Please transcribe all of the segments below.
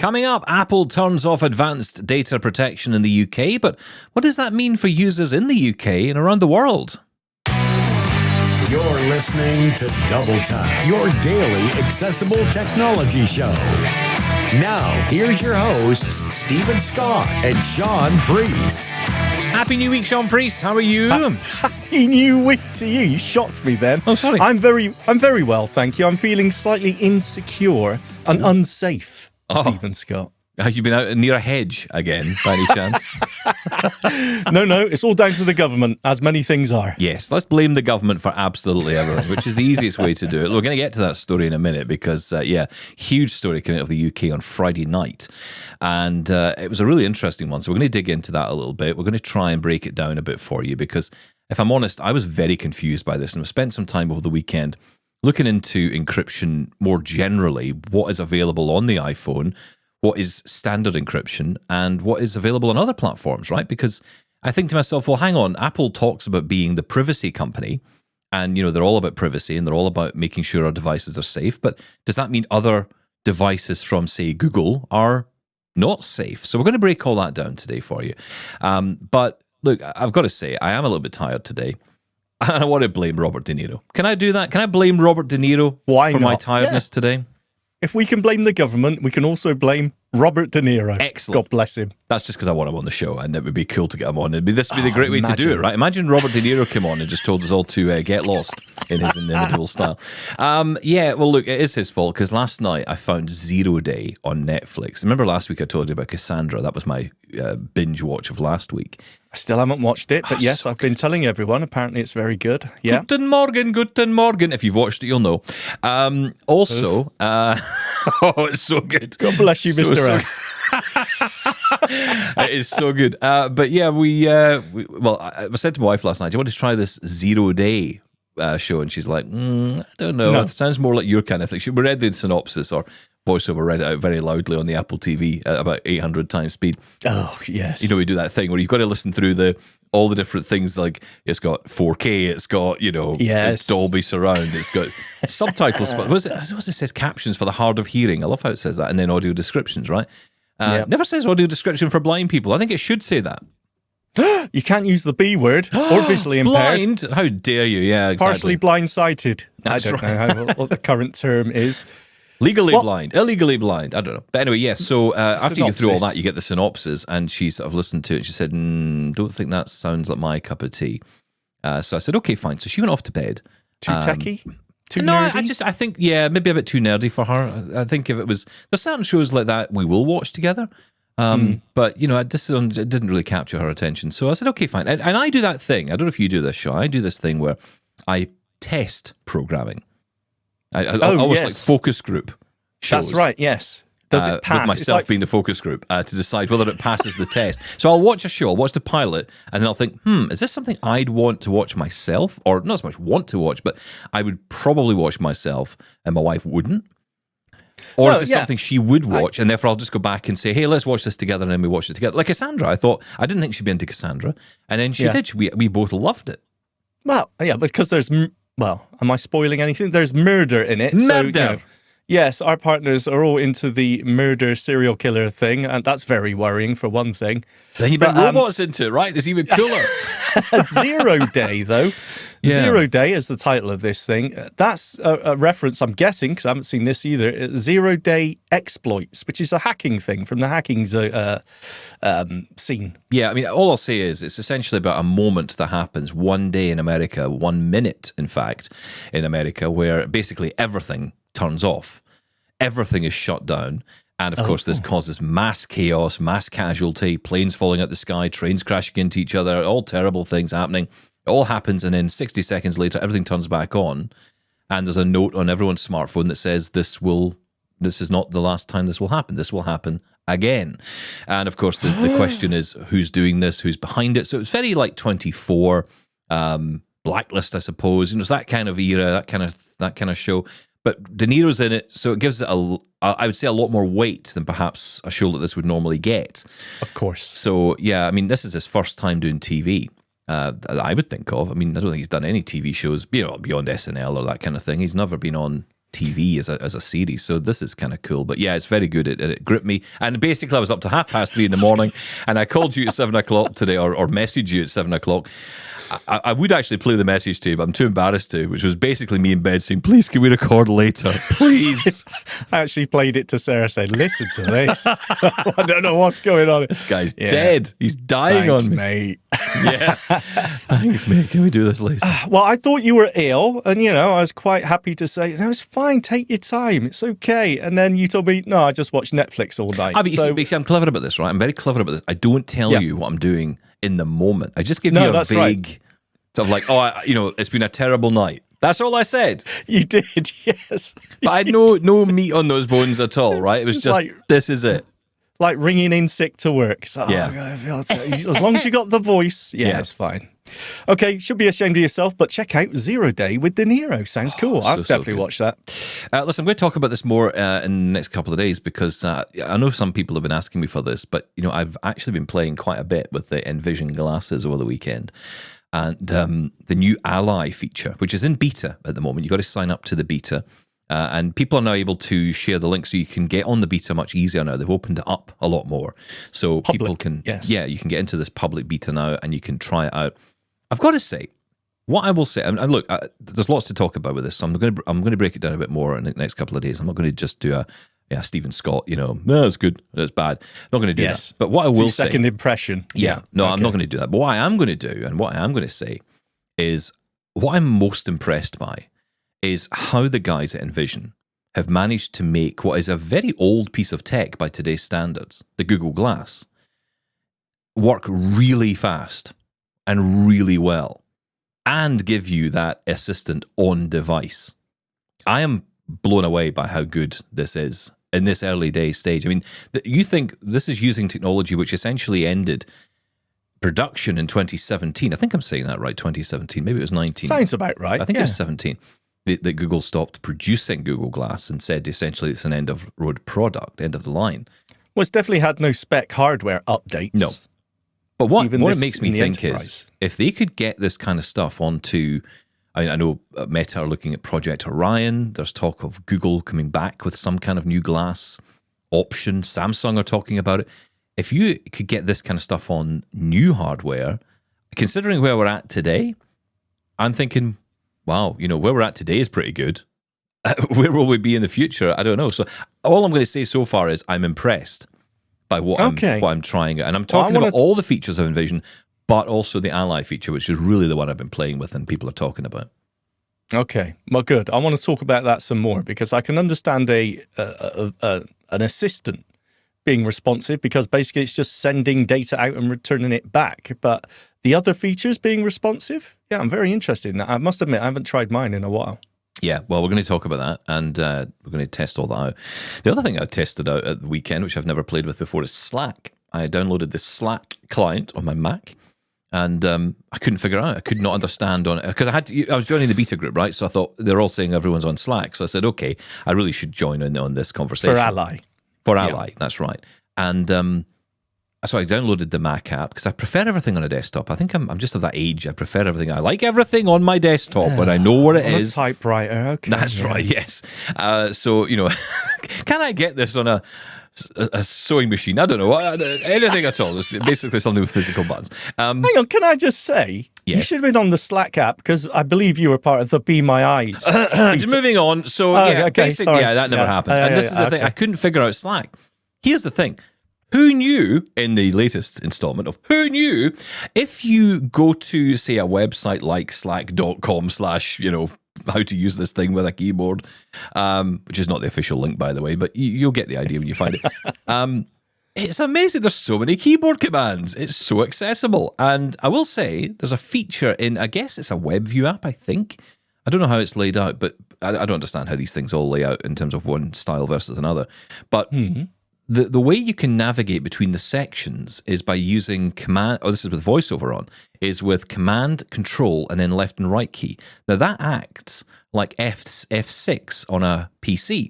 Coming up, Apple turns off advanced data protection in the UK, but what does that mean for users in the UK and around the world? You're listening to Double Time, your daily accessible technology show. Now, here's your hosts, Stephen Scott and Shaun Preece. Happy New Week, Shaun Preece. How are you? Happy New Week to you. You shocked me then. Oh, sorry. I'm very well, thank you. I'm feeling slightly insecure and unsafe, Stephen Scott. Have you been out near a hedge again, by any chance? No, it's all down to the government, as many things are. Yes, let's blame the government for absolutely everything, which is the easiest way to do it. We're going to get to that story in a minute because, huge story coming out of the UK on Friday night. And it was a really interesting one. So we're going to dig into that a little bit. We're going to try and break it down a bit for you because, if I'm honest, I was very confused by this and I've spent some time over the weekend looking into encryption more generally, what is available on the iPhone, what is standard encryption, and what is available on other platforms, right? Because I think to myself, well, hang on, Apple talks about being the privacy company, and, they're all about privacy, and they're all about making sure our devices are safe, but does that mean other devices from, say, Google are not safe? So we're going to break all that down today for you. But look, I've got to say, I am a little bit tired today, and I want to blame Robert De Niro. Can I do that? Can I blame Robert De Niro for my tiredness today? If we can blame the government, we can also blame Robert De Niro. Excellent. God bless him. That's just because I want him on the show, and it would be cool to get him on. This would be the great way to do it, right? Imagine Robert De Niro came on and just told us all to get lost in his inimitable style. Well, look, it is his fault, because last night I found 0 Day on Netflix. Remember last week I told you about Cassandra? That was my binge watch of last week. I still haven't watched it, but yes, I've been telling everyone. Apparently it's very good. Yeah. Guten Morgen. If you've watched it, you'll know. It's so good. God bless you, Mr. F. It is so good. But yeah, I said to my wife last night, do you want to try this 0 Day show? And she's like, I don't know. It sounds more like your kind of thing. We read the synopsis, or voiceover read it out very loudly on the Apple TV at about 800 times speed. Oh, yes. We do that thing where you've got to listen through all the different things, like it's got 4K, it's got, yes, Dolby Surround, it's got subtitles. What it says? Captions for the hard of hearing. I love how it says that. And then audio descriptions, right? Never says audio description for blind people. I think it should say that. You can't use the B word or visually impaired. Blind? How dare you? Yeah, exactly. Partially blind-sighted. That's I don't know what the current term is. Legally blind, illegally blind, I don't know. But anyway, yes, so after you get through all that, you get the synopsis, and she sort of listened to it, and she said, don't think that sounds like my cup of tea. So I said, okay, fine. So she went off to bed. Too techie? Too no, nerdy? I think, maybe a bit too nerdy for her. I think if it was, there's certain shows like that we will watch together. But, it didn't really capture her attention. So I said, okay, fine. And I do that thing. I don't know if you do this, Shaun. I do this thing where I test programming. I almost like focus group shows. That's right, yes. Does it pass? With myself being the focus group to decide whether it passes the test. So I'll watch a show, I'll watch the pilot, and then I'll think, is this something I'd want to watch myself? Or not so much want to watch, but I would probably watch myself and my wife wouldn't. Or is this something she would watch, and therefore I'll just go back and say, hey, let's watch this together, and then we watch it together. Like Cassandra, I didn't think she'd be into Cassandra, and then she did. We both loved it. Well, yeah, because there's... Well, am I spoiling anything? There's murder in it. Murder! So, yes, our partners are all into the murder serial killer thing, and that's very worrying for one thing. Then you bring robots into it, right? It's even cooler. 0 Day, though. Yeah. 0 Day is the title of this thing. That's a reference, I'm guessing, because I haven't seen this either, 0 Day Exploits, which is a hacking thing from the hacking scene. Yeah, I mean, all I'll say is it's essentially about a moment that happens one day in America, 1 minute, in fact, in America, where basically everything turns off. Everything is shut down. And, of course, this causes mass chaos, mass casualty, planes falling out the sky, trains crashing into each other, all terrible things happening. It all happens, and then 60 seconds later, everything turns back on, and there's a note on everyone's smartphone that says, this is not the last time this will happen. This will happen again. And, of course, the question is, who's doing this? Who's behind it? So it's very like 24, Blacklist, I suppose. It's that kind of era, that kind of show. But De Niro's in it, so it gives it I would say a lot more weight than perhaps a show like this would normally get. Of course. So, yeah, I mean, this is his first time doing TV. That I would think of. I mean, I don't think he's done any TV shows, beyond SNL or that kind of thing. He's never been on TV as a series. So this is kind of cool. But yeah, it's very good. It gripped me. And basically, I was up to 3:30 in the morning, and I called you at 7 o'clock today, or messaged you at 7 o'clock. I would actually play the message to you, but I'm too embarrassed to, which was basically me in bed saying, please, can we record later? Please. I actually played it to Sarah, said, listen to this. I don't know what's going on. This guy's dead. He's dying Thanks, on me. mate. Yeah. Thanks, mate. Can we do this later? Well, I thought you were ill, and, I was quite happy to say, no, it's fine, take your time, it's okay. And then you told me, no, I just watch Netflix all night. But you see, I'm clever about this, right? I'm very clever about this. I don't tell you what I'm doing in the moment. I just give you a vague sort of like, it's been a terrible night. That's all I said. You did, yes. But I had no meat on those bones at all, right? It was just like, this is it. Like ringing in sick to work. So, as long as you got the voice, it's fine. Okay, should be ashamed of yourself, but check out 0 Day with De Niro. Sounds cool. I'll definitely watch that. Listen, I'm going to talk about this more in the next couple of days because I know some people have been asking me for this, but I've actually been playing quite a bit with the Envision Glasses over the weekend. And the new Ally feature, which is in beta at the moment. You've got to sign up to the beta. And people are now able to share the link so you can get on the beta much easier now. They've opened it up a lot more. So people can, you can get into this public beta now and you can try it out. I've got to say, what I will say, and look, there's lots to talk about with this, so I'm going to break it down a bit more in the next couple of days. I'm not going to just do Stephen Scott, no, it's good, it's bad. I'm not going to do that. But what I will say, second impression. I'm not going to do that. But what I am going to do, and what I am going to say, is what I'm most impressed by is how the guys at Envision have managed to make what is a very old piece of tech by today's standards, the Google Glass, work really fast and really well, and give you that assistant on device. I am blown away by how good this is in this early day stage. I mean, you think this is using technology which essentially ended production in 2017. I think I'm saying that right, 2017. Maybe it was 19. Sounds about right. I think it was 17. That Google stopped producing Google Glass and said essentially it's an end-of-road product, end of the line. Well, it's definitely had no spec hardware updates. No. But what it makes me think is, if they could get this kind of stuff onto, I know Meta are looking at Project Orion. There's talk of Google coming back with some kind of new glass option. Samsung are talking about it. If you could get this kind of stuff on new hardware, considering where we're at today, I'm thinking, wow, where we're at today is pretty good. Where will we be in the future? I don't know. So all I'm going to say so far is I'm impressed by what I'm trying. And I'm talking about all the features of Envision, but also the Ally feature, which is really the one I've been playing with and people are talking about. Okay, well, good. I want to talk about that some more because I can understand an assistant being responsive because basically it's just sending data out and returning it back. But the other features being responsive, I'm very interested in that. I must admit, I haven't tried mine in a while. Yeah, well, we're going to talk about that, and we're going to test all that out. The other thing I tested out at the weekend, which I've never played with before, is Slack. I downloaded the Slack client on my Mac, and I couldn't figure it out. I could not understand on it because I was joining the beta group, right? So I thought they're all saying everyone's on Slack. So I said, okay, I really should join in on this conversation. For Ally, that's right. And so I downloaded the Mac app because I prefer everything on a desktop. I think I'm just of that age. I prefer everything. I like everything on my desktop when I know what it is. A typewriter, okay. That's right, yes. So, can I get this on a sewing machine? I don't know. Anything at all. It's basically something with physical buttons. Hang on, can I just say, you should have been on the Slack app because I believe you were part of the Be My Eyes. Moving on. So, that never happened. And this is the thing. I couldn't figure out Slack. Here's the thing. Who knew in the latest installment of Who Knew, if you go to, say, a website like slack.com/ how to use this thing with a keyboard, which is not the official link, by the way, but you'll get the idea when you find it. It's amazing. There's so many keyboard commands. It's so accessible. And I will say there's a feature in, I guess it's a WebView app, I think. I don't know how it's laid out, but I don't understand how these things all lay out in terms of one style versus another. But the way you can navigate between the sections is by using command, this is with voiceover on, is with command, control, and then left and right key. Now that acts like F6 on a PC.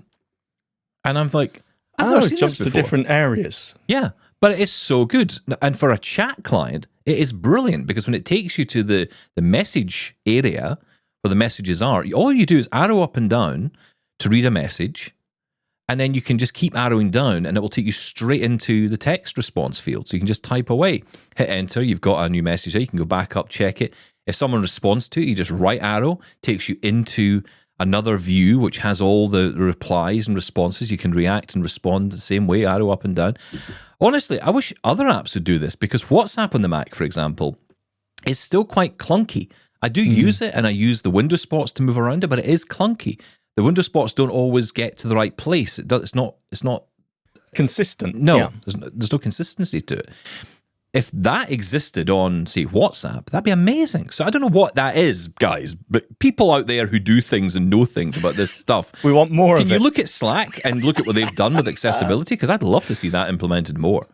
And I'm like, I've never seen it jumps this to before. different areas. Yeah, but it is so good. And for a chat client, it is brilliant because when it takes you to the message area where the messages are, all you do is arrow up and down to read a message, and then you can just keep arrowing down and it will take you straight into the text response field. So you can just type away, hit enter, you've got a new message there, you can go back up, check it. If someone responds to it, you just right arrow, takes you into another view which has all the replies and responses. You can react and respond the same way, arrow up and down. Honestly, I wish other apps would do this, because WhatsApp on the Mac, for example, is still quite clunky. I do use it, and I use the window spots to move around it, but it is clunky. The window spots don't always get to the right place. It's not consistent. No, Yeah. there's no consistency to it. If that existed on, say, WhatsApp, that'd be amazing. So I don't know what that is, guys, but people out there who do things and know things about this stuff, We want more of can it. you look at Slack and look at what they've done with accessibility? Because I'd love to see that implemented more.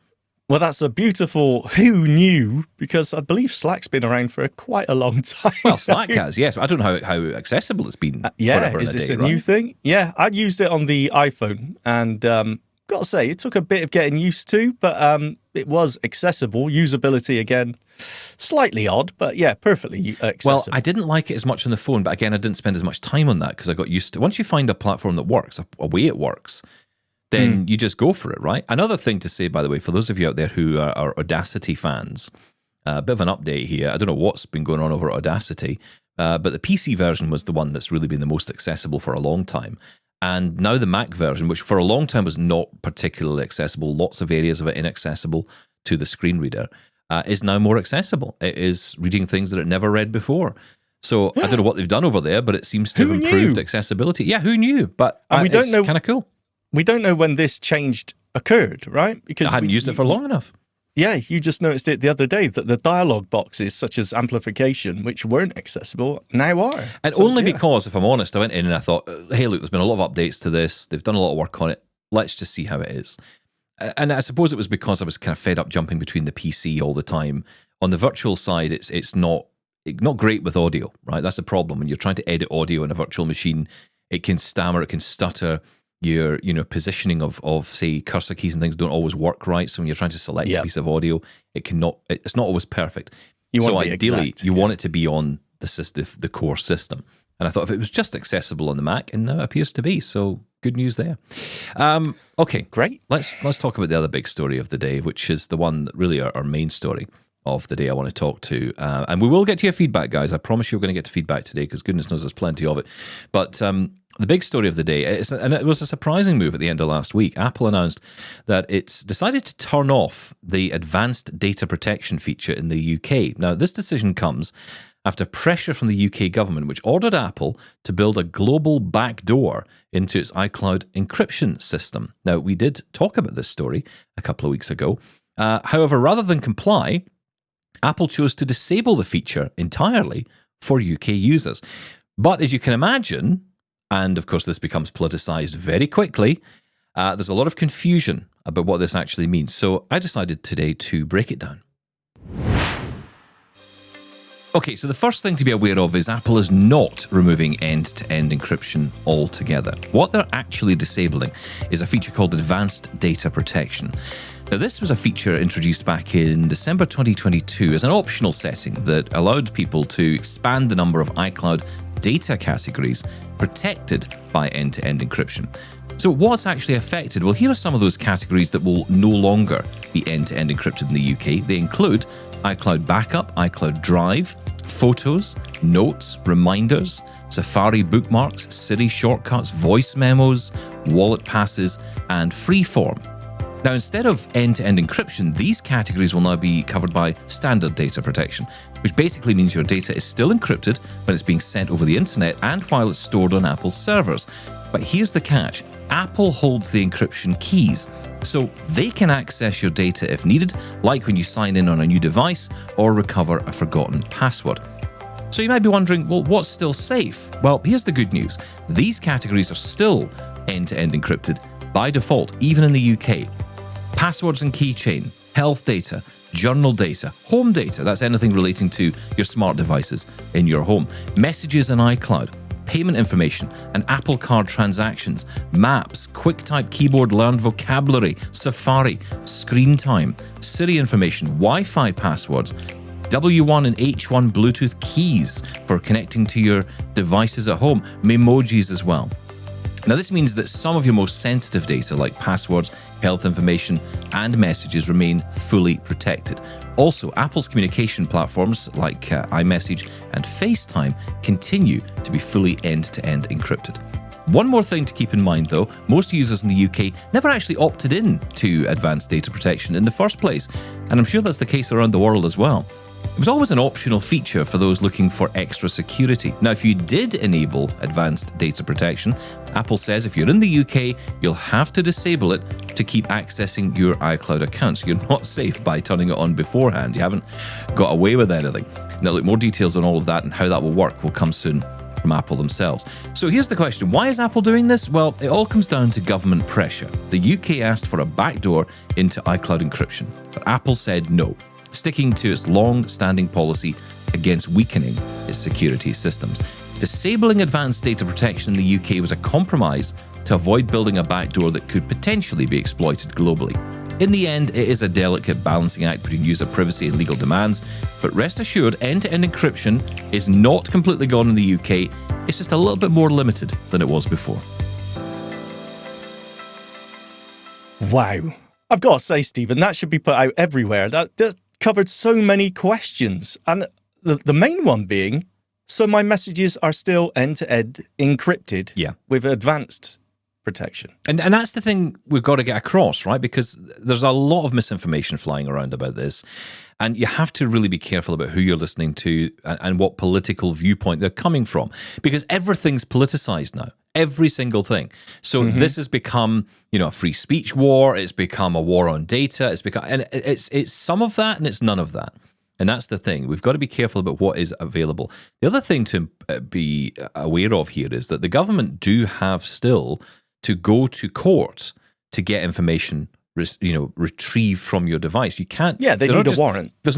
Well, that's a beautiful who knew, because I believe Slack's been around for quite a long time. Well, Slack has, yes. But I don't know how accessible it's been forever is and a this day, a right? new thing? Yeah, I used it on the iPhone, and got to say, it took a bit of getting used to, but it was accessible. Usability, again, slightly odd, but yeah, perfectly accessible. Well, I didn't like it as much on the phone, but again, I didn't spend as much time on that because I got used to. Once you find a platform that works, a way it works, then you just go for it, right? Another thing to say, by the way, for those of you out there who are Audacity fans, a bit of an update here. I don't know what's been going on over Audacity, but the PC version was the one that's really been the most accessible for a long time. And now the Mac version, which for a long time was not particularly accessible, lots of areas of it inaccessible to the screen reader, is now more accessible. It is reading things that it never read before. So I don't know what they've done over there, but it seems to have Who improved knew? accessibility. Yeah, who knew? But And we don't it's know- kind of cool. we don't know when this change occurred, right? Because I hadn't used it for long enough. Yeah, you just noticed it the other day that the dialogue boxes, such as amplification, which weren't accessible, now are. And So, only yeah. because, if I'm honest, I went in and I thought, hey, look, there's been a lot of updates to this. They've done a lot of work on it. Let's just see how it is. And I suppose it was because I was kind of fed up jumping between the PC all the time. On the virtual side, it's not great with audio, right? That's the problem. When you're trying to edit audio in a virtual machine, it can stammer, it can stutter. Your positioning of say cursor keys and things don't always work right. So when you're trying to select a piece of audio, it's not always perfect. You want so to be ideally, exact, you want it to be on the core system. And I thought if it was just accessible on the Mac, and now it appears to be. So good news there. Okay, Great. Let's talk about the other big story of the day, which is the one that really our main story of the day I want to talk to. And we will get to your feedback, guys. I promise you we're going to get to feedback today because goodness knows there's plenty of it. But the big story of the day, and it was a surprising move at the end of last week. Apple announced that it's decided to turn off the advanced data protection feature in the UK. Now, this decision comes after pressure from the UK government, which ordered Apple to build a global backdoor into its iCloud encryption system. Now, we did talk about this story a couple of weeks ago. However, rather than comply, Apple chose to disable the feature entirely for UK users. But as you can imagine, and of course this becomes politicized very quickly, there's a lot of confusion about what this actually means. So I decided today to break it down. Okay, so the first thing to be aware of is Apple is not removing end-to-end encryption altogether. What they're actually disabling is a feature called Advanced Data Protection. Now, this was a feature introduced back in December 2022 as an optional setting that allowed people to expand the number of iCloud data categories protected by end-to-end encryption. So what's actually affected? Well, here are some of those categories that will no longer be end-to-end encrypted in the UK. They include iCloud Backup, iCloud Drive, Photos, Notes, Reminders, Safari bookmarks, Siri shortcuts, voice memos, wallet passes, and Freeform. Now, instead of end-to-end encryption, these categories will now be covered by standard data protection, which basically means your data is still encrypted when it's being sent over the internet and while it's stored on Apple's servers. But here's the catch. Apple holds the encryption keys, so they can access your data if needed, like when you sign in on a new device or recover a forgotten password. So you might be wondering, well, what's still safe? Well, here's the good news. These categories are still end-to-end encrypted by default, even in the UK. Passwords and keychain, health data, journal data, home data, that's anything relating to your smart devices in your home, messages and iCloud, payment information and Apple Card transactions, maps, QuickType keyboard learned vocabulary, Safari, screen time, Siri information, Wi-Fi passwords, W1 and H1 Bluetooth keys for connecting to your devices at home, Memojis as well. Now, this means that some of your most sensitive data, like passwords, health information, and messages, remain fully protected. Also, Apple's communication platforms like iMessage and FaceTime continue to be fully end-to-end encrypted. One more thing to keep in mind, though, most users in the UK never actually opted in to advanced data protection in the first place, and I'm sure that's the case around the world as well. It was always an optional feature for those looking for extra security. Now, if you did enable advanced data protection, Apple says if you're in the UK, you'll have to disable it to keep accessing your iCloud accounts. You're not safe by turning it on beforehand. You haven't got away with anything. Now, look, more details on all of that and how that will work will come soon from Apple themselves. So here's the question. Why is Apple doing this? Well, it all comes down to government pressure. The UK asked for a backdoor into iCloud encryption, but Apple said no, sticking to its long-standing policy against weakening its security systems. Disabling advanced data protection in the UK was a compromise to avoid building a backdoor that could potentially be exploited globally. In the end, it is a delicate balancing act between user privacy and legal demands, but rest assured, end-to-end encryption is not completely gone in the UK, it's just a little bit more limited than it was before. Wow. I've got to say, Stephen, that should be put out everywhere. That covered so many questions. And the main one being, so my messages are still end-to-end encrypted with advanced protection. And that's the thing we've got to get across, right? Because there's a lot of misinformation flying around about this. And you have to really be careful about who you're listening to and what political viewpoint they're coming from. Because everything's politicized now. Every single thing. So this has become, a free speech war. It's become a war on data. It's some of that and it's none of that. And that's the thing. We've got to be careful about what is available. The other thing to be aware of here is that the government do have still to go to court to get information, retrieved from your device. You can't. Yeah, they need a warrant. There's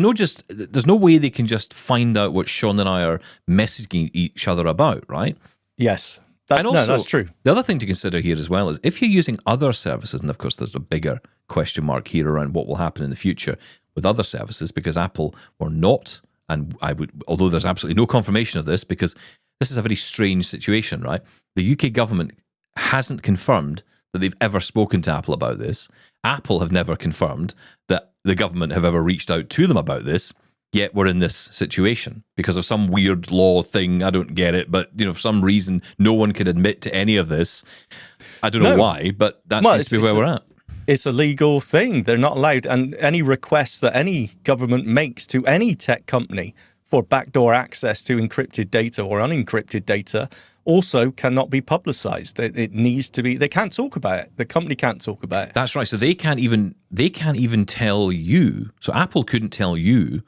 no way they can just find out what Shaun and I are messaging each other about, right? Yes. That's true. The other thing to consider here as well is if you're using other services, and of course there's a bigger question mark here around what will happen in the future with other services, because Apple were not, and although there's absolutely no confirmation of this, because this is a very strange situation, right? The UK government hasn't confirmed that they've ever spoken to Apple about this. Apple have never confirmed that the government have ever reached out to them about this. Yet we're in this situation because of some weird law thing. I don't get it, but for some reason, no one can admit to any of this. I don't know why, but that seems to be where we're at. It's a legal thing. They're not allowed. And any requests that any government makes to any tech company for backdoor access to encrypted data or unencrypted data also cannot be publicized. It needs to be. They can't talk about it. The company can't talk about it. That's right. So they can't even tell you. So Apple couldn't tell you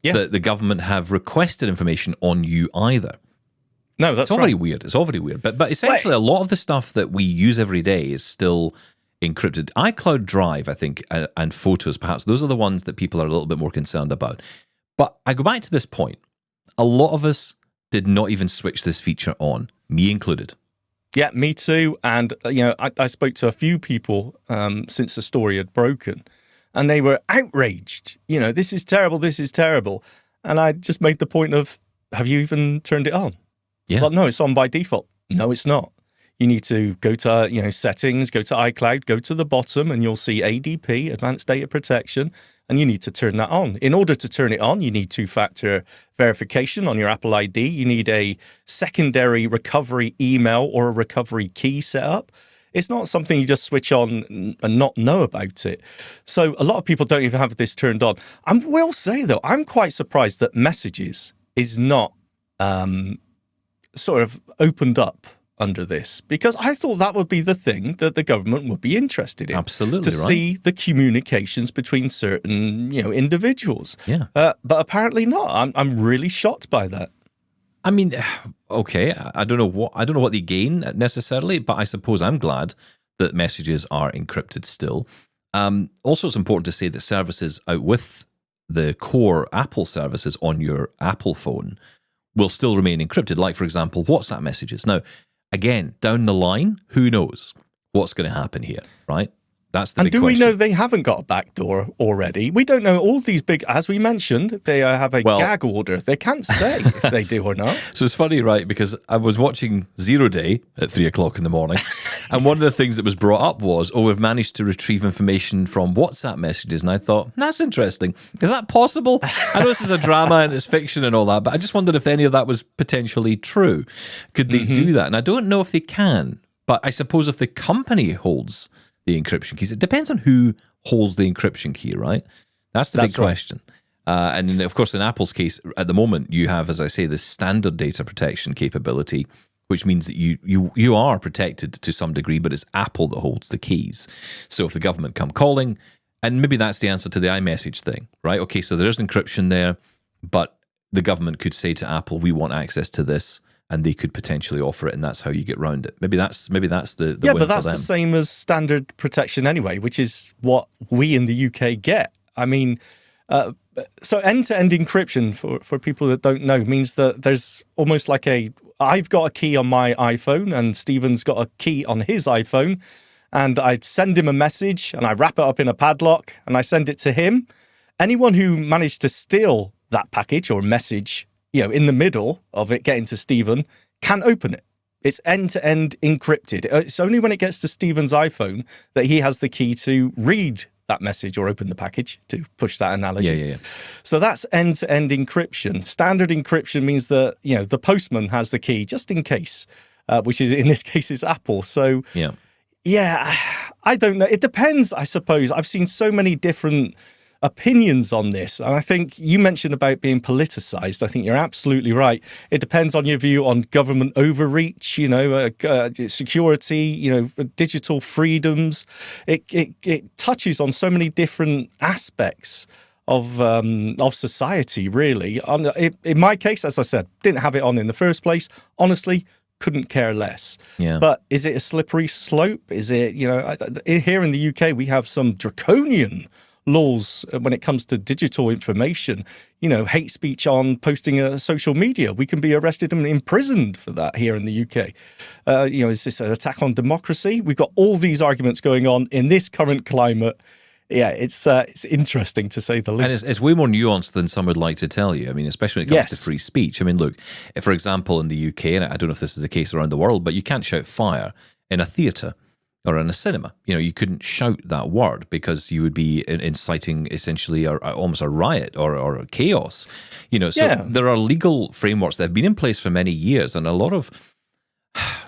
that the government have requested information on you either. No, that's It's all very weird. It's all very weird. But essentially, a lot of the stuff that we use every day is still encrypted. iCloud Drive, I think, and Photos, perhaps, those are the ones that people are a little bit more concerned about. But I go back to this point. A lot of us did not even switch this feature on, me included. Yeah, me too. And, I spoke to a few people since the story had broken, and they were outraged. This is terrible, this is terrible. And I just made the point of, have you even turned it on? Yeah. Well, no, it's on by default. No, it's not. You need to go to, settings, go to iCloud, go to the bottom, and you'll see ADP, Advanced Data Protection, and you need to turn that on. In order to turn it on, you need two-factor verification on your Apple ID. You need a secondary recovery email or a recovery key set up. It's not something you just switch on and not know about it. So a lot of people don't even have this turned on. I will say, though, I'm quite surprised that Messages is not sort of opened up under this, because I thought that would be the thing that the government would be interested in. Absolutely, to right. see the communications between certain, individuals. Yeah. But apparently not. I'm really shocked by that. I mean, okay, I don't know what they gain necessarily, but I suppose I'm glad that Messages are encrypted still. Also, it's important to say that services out with the core Apple services on your Apple phone will still remain encrypted. Like, for example, WhatsApp messages. Now, again, down the line, who knows what's going to happen here, right? That's the and big do question. we know they haven't got a backdoor already? We don't know. All these big, as we mentioned, they have a gag order. They can't say if they do or not. So it's funny, right? Because I was watching Zero Day at 3:00 in the morning, and one of the things that was brought up was, we've managed to retrieve information from WhatsApp messages. And I thought, that's interesting. Is that possible? I know this is a drama and it's fiction and all that, but I just wondered if any of that was potentially true. Could they do that? And I don't know if they can, but I suppose if the company holds the encryption keys, it depends on who holds the encryption key, right? That's the big question. And of course, in Apple's case, at the moment, you have, as I say, the standard data protection capability, which means that you are protected to some degree, but it's Apple that holds the keys. So if the government come calling, and maybe that's the answer to the iMessage thing, right? Okay, so there's encryption there, but the government could say to Apple, we want access to this, and they could potentially offer it, and that's how you get around it. Maybe that's the win but that's for them. the same as standard protection anyway, which is what we in the UK get. I mean, so end-to-end encryption, for people that don't know, means that there's almost like I've got a key on my iPhone, and Stephen's got a key on his iPhone, and I send him a message, and I wrap it up in a padlock, and I send it to him. Anyone who managed to steal that package or message, in the middle of it getting to Stephen, can open it. It's end-to-end encrypted. It's only when it gets to Stephen's iPhone that he has the key to read that message or open the package, to push that analogy. Yeah. So that's end-to-end encryption. Standard encryption means that, the postman has the key just in case, which is, in this case, is Apple. So, I don't know. It depends, I suppose. I've seen so many different opinions on this. And I think you mentioned about being politicized. I think you're absolutely right. It depends on your view on government overreach, security, digital freedoms. It touches on so many different aspects of society, really. In my case, as I said, didn't have it on in the first place. Honestly, couldn't care less. Yeah. But is it a slippery slope? Is it, here in the UK, we have some draconian laws when it comes to digital information, hate speech on posting a social media. We can be arrested and imprisoned for that here in the UK. Is this an attack on democracy? We've got all these arguments going on in this current climate. Yeah, it's interesting to say the least. And it's way more nuanced than some would like to tell you. I mean, especially when it comes to free speech. I mean, look, if, for example, in the UK, and I don't know if this is the case around the world, but you can't shout fire in a theatre or in a cinema. You couldn't shout that word because you would be inciting essentially almost a riot or a chaos. So there are legal frameworks that have been in place for many years, and a lot of,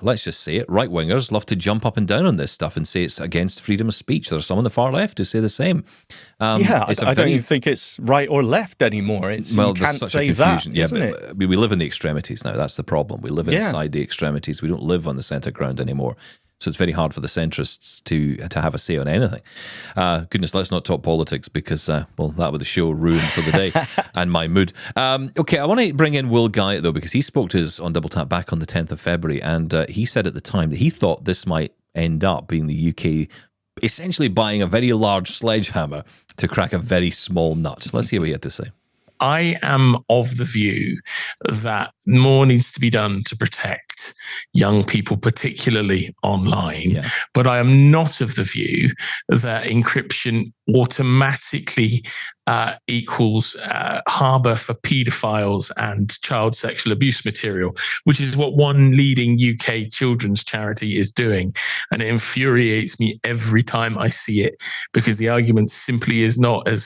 let's just say it, right-wingers love to jump up and down on this stuff and say it's against freedom of speech. There are some on the far left who say the same. I don't even think it's right or left anymore. You can't say that, isn't it? We live in the extremities now. That's the problem. We live inside the extremities. We don't live on the centre ground anymore. So it's very hard for the centrists to have a say on anything. Goodness, let's not talk politics because, that would the show ruined for the day and my mood. Okay, I want to bring in Will Guyatt, though, because he spoke to us on Double Tap back on the 10th of February, and he said at the time that he thought this might end up being the UK essentially buying a very large sledgehammer to crack a very small nut. Let's hear what he had to say. I am of the view that more needs to be done to protect young people, particularly online. Yeah. But I am not of the view that encryption automatically equals harbour for paedophiles and child sexual abuse material, which is what one leading UK children's charity is doing. And it infuriates me every time I see it, because the argument simply is not as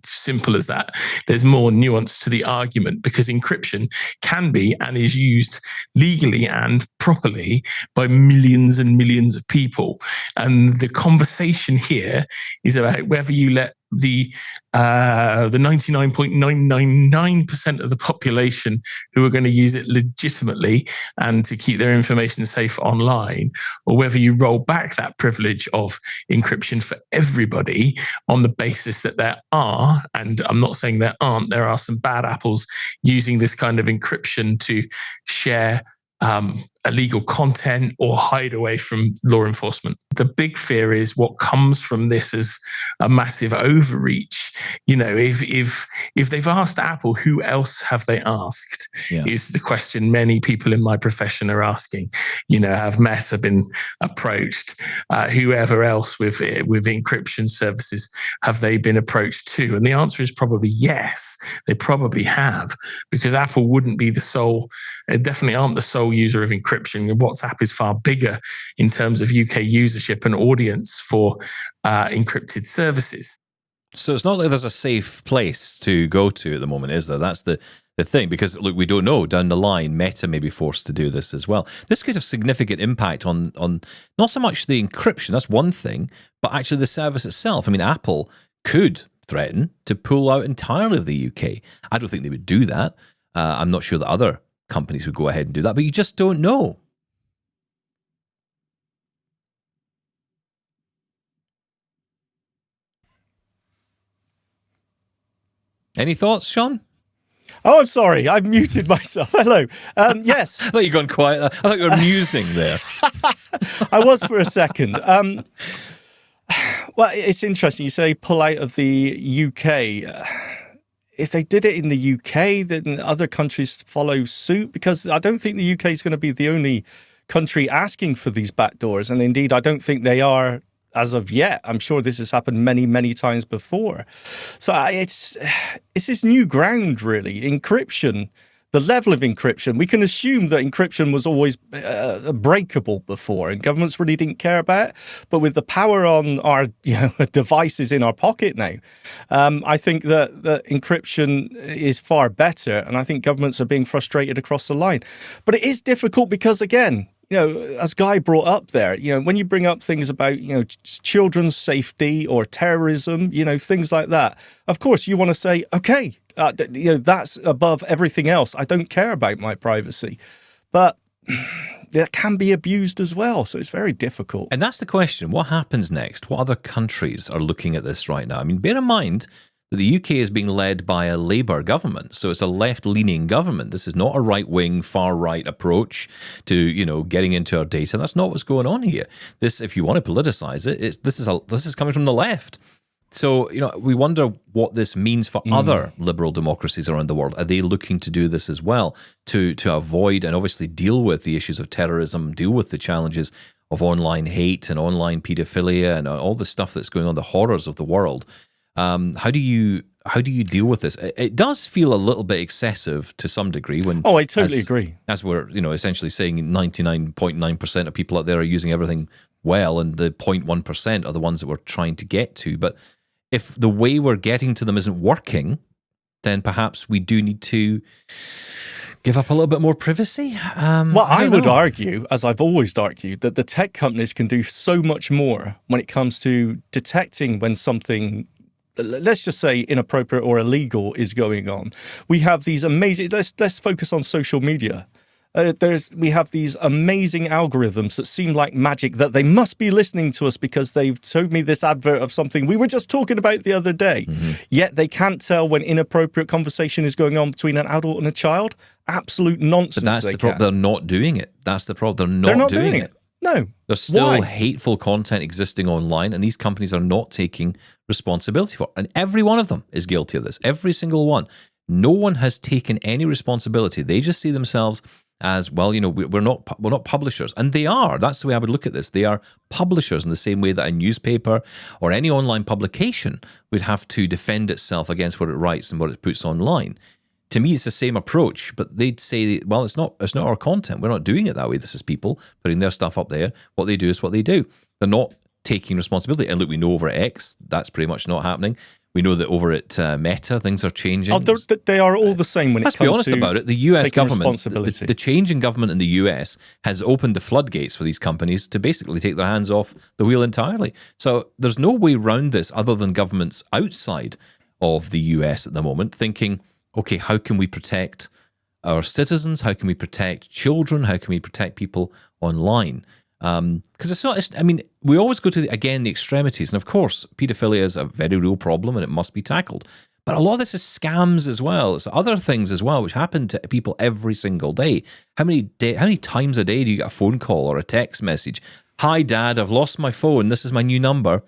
simple as that. There's more nuance to the argument, because encryption can be and is used legally and properly by millions and millions of people. And the conversation here is about whether you let the 99.999% of the population who are going to use it legitimately and to keep their information safe online, or whether you roll back that privilege of encryption for everybody on the basis that there are, and I'm not saying there aren't, there are some bad apples using this kind of encryption to share illegal content or hide away from law enforcement. The big fear is what comes from this as a massive overreach if they've asked Apple, who else have they asked? Yeah. Is the question many people in my profession are asking. Have Meta been approached? Whoever else with encryption services have they been approached too? And the answer is probably yes. They probably have, because Apple wouldn't be the sole. They definitely aren't the sole user of encryption. WhatsApp is far bigger in terms of UK usership and audience for encrypted services. So it's not like there's a safe place to go to at the moment, is there? That's the thing, because look, we don't know. Down the line, Meta may be forced to do this as well. This could have significant impact on not so much the encryption, that's one thing, but actually the service itself. I mean, Apple could threaten to pull out entirely of the UK. I don't think they would do that. I'm not sure that other companies would go ahead and do that, but you just don't know. Any thoughts, Shaun? Oh, I'm sorry. I muted myself. Hello. Yes. I thought you'd gone quiet. I thought you were musing there. I was for a second. Well, it's interesting. You say pull out of the UK. If they did it in the UK, then other countries follow suit, because I don't think the UK is going to be the only country asking for these backdoors. And indeed, I don't think they are as of yet. I'm sure this has happened many, many times before. So it's this new ground, really. Encryption, the level of encryption. We can assume that encryption was always breakable before, and governments really didn't care about it. But with the power on our devices in our pocket now, I think that encryption is far better, and I think governments are being frustrated across the line. But it is difficult because, again, as Guy brought up there, when you bring up things about, children's safety or terrorism, things like that, of course, you want to say, okay, that's above everything else. I don't care about my privacy. But that can be abused as well. So it's very difficult. And that's the question. What happens next? What other countries are looking at this right now? I mean, bear in mind that the UK is being led by a Labour government. So it's a left-leaning government. This is not a right-wing, far-right approach to, getting into our data. That's not what's going on here. This, if you want to politicize it, this is coming from the left. So, we wonder what this means for other liberal democracies around the world. Are they looking to do this as well to avoid and obviously deal with the issues of terrorism, deal with the challenges of online hate and online paedophilia and all the stuff that's going on, the horrors of the world? How do you deal with this? It does feel a little bit excessive to some degree. I totally agree. As we're essentially saying 99.9% of people out there are using everything well, and the 0.1% are the ones that we're trying to get to. But if the way we're getting to them isn't working, then perhaps we do need to give up a little bit more privacy. I would argue, as I've always argued, that the tech companies can do so much more when it comes to detecting when something, let's just say, inappropriate or illegal is going on. We have these amazing, let's focus on social media. We have these amazing algorithms that seem like magic, that they must be listening to us because they've showed me this advert of something we were just talking about the other day. Yet they can't tell when inappropriate conversation is going on between an adult and a child. Absolute nonsense. But that's the problem. They're not doing it. That's the problem. They're not doing it. No. There's still Why? hateful content existing online, and these companies are not taking responsibility for it. And every one of them is guilty of this. Every single one. No one has taken any responsibility. They just see themselves as, well, we're not publishers. And they are. That's the way I would look at this. They are publishers in the same way that a newspaper or any online publication would have to defend itself against what it writes and what it puts online. To me, it's the same approach, but they'd say, well, it's not our content. We're not doing it that way. This is people putting their stuff up there. What they do is what they do. They're not taking responsibility. And look, we know over at X, that's pretty much not happening. We know that over at Meta, things are changing. They are all the same when it comes to Let's be honest about it. The US government, responsibility. the change in government in the US has opened the floodgates for these companies to basically take their hands off the wheel entirely. So there's no way around this other than governments outside of the US at the moment thinking, okay, how can we protect our citizens? How can we protect children? How can we protect people online? Because it's not, we always go to, the extremities. And of course, paedophilia is a very real problem and it must be tackled. But a lot of this is scams as well. It's other things as well, which happen to people every single day. How many times a day do you get a phone call or a text message? Hi, Dad, I've lost my phone. This is my new number.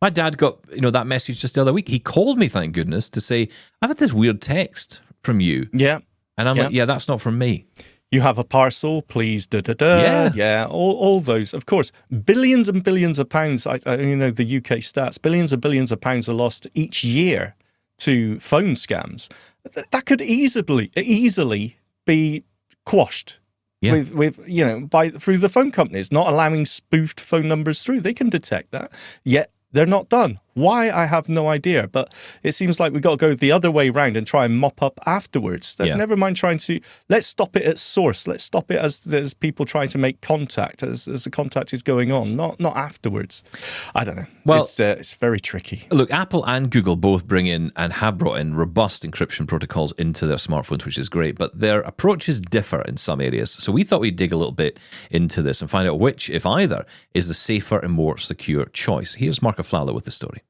My dad got, that message just the other week. He called me, thank goodness, to say, I've had this weird text from you. Yeah. And I'm like, yeah, that's not from me. You have a parcel, please, da-da-da. Yeah, all those. Of course, billions and billions of pounds, the UK stats, billions and billions of pounds are lost each year to phone scams. That could easily be quashed with through the phone companies, not allowing spoofed phone numbers through. They can detect that, yet they're not done. Why, I have no idea, but it seems like we've got to go the other way round and try and mop up afterwards. Never mind trying to, let's stop it at source. Let's stop it as there's people trying to make contact, as the contact is going on, not afterwards. I don't know. Well, it's very tricky. Look, Apple and Google both bring in and have brought in robust encryption protocols into their smartphones, which is great, but their approaches differ in some areas. So we thought we'd dig a little bit into this and find out which, if either, is the safer and more secure choice. Here's Mark Aflalo with the story.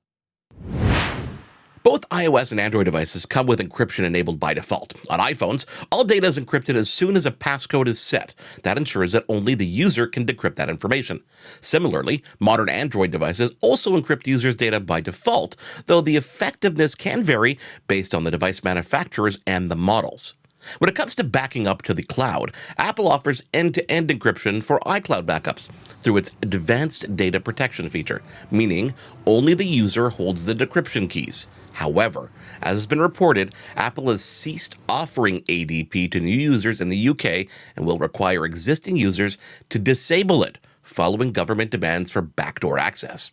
Both iOS and Android devices come with encryption enabled by default. On iPhones, all data is encrypted as soon as a passcode is set. That ensures that only the user can decrypt that information. Similarly, modern Android devices also encrypt users' data by default, though the effectiveness can vary based on the device manufacturers and the models. When it comes to backing up to the cloud, Apple offers end-to-end encryption for iCloud backups through its advanced data protection feature, meaning only the user holds the decryption keys. However, as has been reported, Apple has ceased offering ADP to new users in the UK and will require existing users to disable it following government demands for backdoor access.